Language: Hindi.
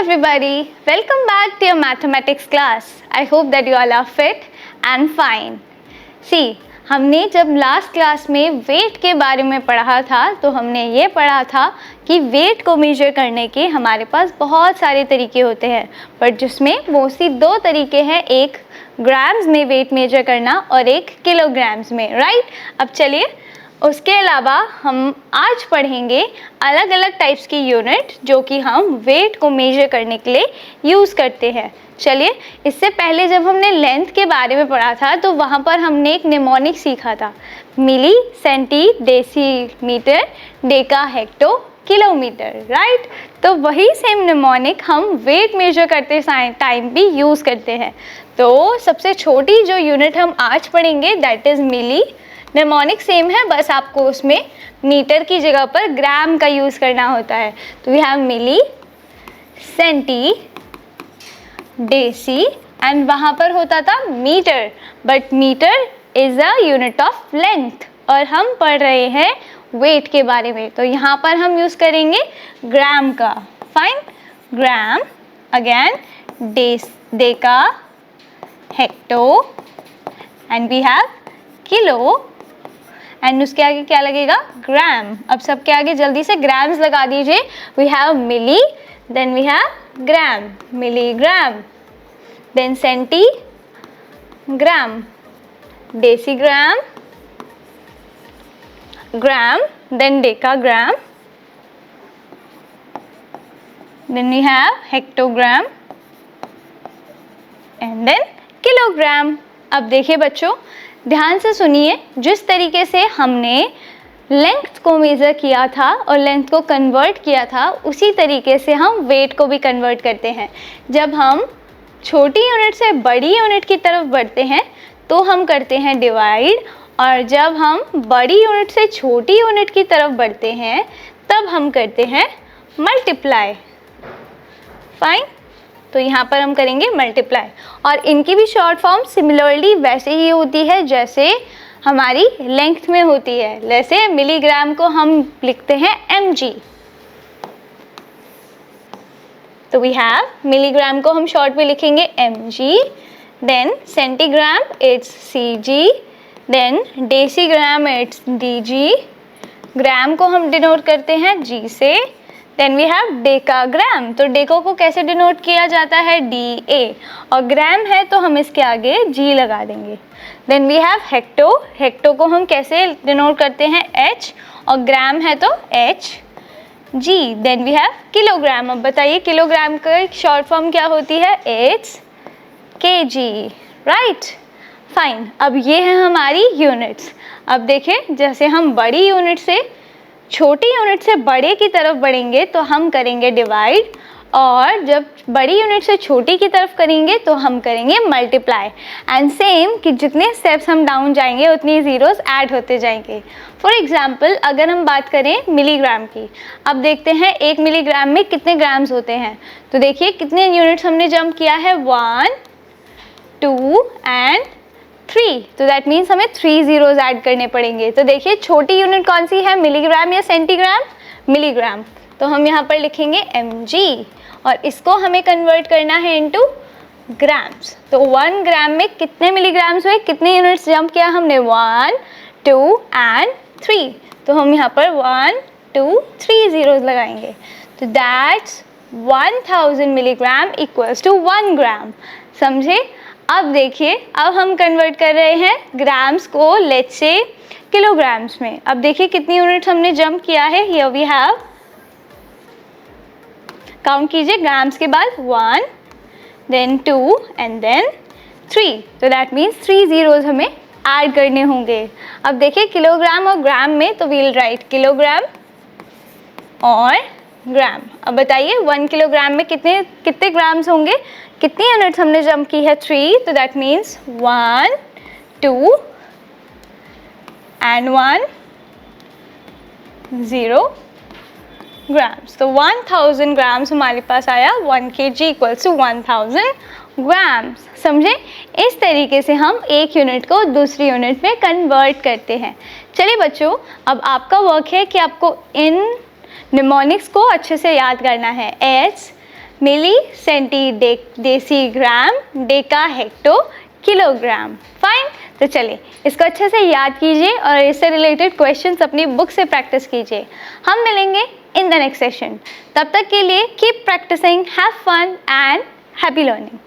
everybody, welcome back to your mathematics class. I hope that you all are fit and fine. See, हमने जब लास्ट क्लास में वेट के बारे में पढ़ा था तो हमने ये पढ़ा था कि वेट को मेजर करने के हमारे पास बहुत सारे तरीके होते हैं, बट जिसमें मोस्टली दो तरीके हैं, एक ग्राम्स में वेट मेजर करना और एक किलोग्राम्स में, राइट। अब चलिए उसके अलावा हम आज पढ़ेंगे अलग अलग टाइप्स की यूनिट जो कि हम वेट को मेजर करने के लिए यूज़ करते हैं। चलिए, इससे पहले जब हमने लेंथ के बारे में पढ़ा था तो वहाँ पर हमने एक निमोनिक सीखा था, milli, centi, decimetre, deca, hecto, kilometre, right. तो वही सेम निमोनिक हम वेट मेजर करते टाइम भी यूज़ करते हैं। तो सबसे छोटी जो यूनिट हम आज पढ़ेंगे that is milli. Mnemonic same है, बस आपको उसमें मीटर की जगह पर ग्राम का यूज़ करना होता है। तो we have milli, centi, deci and वहाँ पर होता था metre, but metre is a unit of length और हम पढ़ रहे हैं वेट के बारे में, तो यहाँ पर हम यूज़ करेंगे ग्राम का। Fine, gram, again deca, hecto and we have kilo and उसके आगे क्या लगेगा, ग्राम। अब सबके आगे जल्दी से ग्राम्स लगा दीजिए। We have milli, then we have gram, milligram, then centi gram, decigram, gram, then decagram, then we have hectogram and then kilogram. अब देखिए बच्चों, ध्यान से सुनिए, जिस तरीके से हमने लेंथ को मेज़र किया था और लेंथ को कन्वर्ट किया था उसी तरीके से हम वेट को भी कन्वर्ट करते हैं। जब हम छोटी यूनिट से बड़ी यूनिट की तरफ बढ़ते हैं तो हम करते हैं डिवाइड, और जब हम बड़ी यूनिट से छोटी यूनिट की तरफ बढ़ते हैं तब हम करते हैं मल्टीप्लाई। फाइन, तो यहाँ पर हम करेंगे मल्टीप्लाई, और इनकी भी शॉर्ट फॉर्म सिमिलरली वैसे ही होती है जैसे हमारी लेंथ में होती है। जैसे मिलीग्राम को हम लिखते हैं mg, तो वी हैव मिलीग्राम को हम शॉर्ट में लिखेंगे mg, then centigram it's cg, then decigram it's dg, gram को हम डिनोट करते हैं g से, देन वी हैव डेकाग्राम। तो डेको को कैसे डिनोट किया जाता है, DA, और ग्राम है तो हम इसके आगे G लगा देंगे। Then we have hecto, hecto को हम कैसे डिनोट करते हैं, H, और ग्राम है तो HG। Then we have kilogram. अब बताइए किलोग्राम का शॉर्ट फॉर्म क्या होती है, इट्स kg, राइट। फाइन, अब ये है हमारी यूनिट्स। अब देखिए, जैसे हम बड़ी यूनिट से छोटी यूनिट से बड़े की तरफ बढ़ेंगे तो हम करेंगे डिवाइड, और जब बड़ी यूनिट से छोटी की तरफ करेंगे तो हम करेंगे मल्टीप्लाई। एंड सेम कि जितने स्टेप्स हम डाउन जाएंगे उतनी ज़ीरोस ऐड होते जाएंगे। फॉर एग्जांपल, अगर हम बात करें मिलीग्राम की, अब देखते हैं 1 मिलीग्राम में कितने ग्राम्स होते हैं। तो देखिए कितने यूनिट्स हमने जंप किया है, 1, 2 एंड 3, तो दैट मीन्स हमें 3 ज़ीरोज़ ऐड करने पड़ेंगे। तो देखिए छोटी यूनिट कौन सी है, मिलीग्राम या सेंटीग्राम, मिलीग्राम, तो हम यहाँ पर लिखेंगे mg, और इसको हमें कन्वर्ट करना है इनटू ग्राम्स। तो 1 ग्राम में कितने मिलीग्राम्स हुए, कितने यूनिट्स जंप किया हमने, 1, 2 एंड 3, तो हम यहाँ पर 1, 2, 3 ज़ीरोज़ लगाएंगे। तो दैट्स 1000 मिलीग्राम इक्वल्स टू 1 ग्राम। समझे। अब देखिए, अब हम कन्वर्ट कर रहे हैं ग्राम्स को लेट्स से किलोग्राम्स में। अब देखिए कितनी यूनिट्स हमने जंप किया है, हियर वी हैव, काउंट कीजिए, ग्राम्स के बाद 1, देन 2 एंड देन 3, तो दैट मीन्स 3 ज़ीरोज़ हमें ऐड करने होंगे। अब देखिए किलोग्राम और ग्राम में, तो वील राइट किलोग्राम और ग्राम। अब बताइए 1 किलोग्राम में कितने ग्राम्स होंगे, कितनी यूनिट्स हमने जंप की है, 3, तो दैट मीन्स 1, 2 एंड 1, 0 ग्राम्स। तो 1000 ग्राम्स हमारे पास आया, 1 kg इक्वल्स टू 1000 ग्राम्स। समझे। इस तरीके से हम एक यूनिट को दूसरी यूनिट में कन्वर्ट करते हैं। चलिए बच्चों, अब आपका वर्क है कि आपको इन निमोनिक्स को अच्छे से याद करना है। H, milli, centi, decigram, deca, hecto, kilogram. Fine. तो चलिए इसको अच्छे से याद कीजिए और इससे रिलेटेड क्वेश्चंस अपनी बुक से प्रैक्टिस कीजिए। हम मिलेंगे इन द नेक्स्ट सेशन। तब तक के लिए keep practising, have fun and happy learning.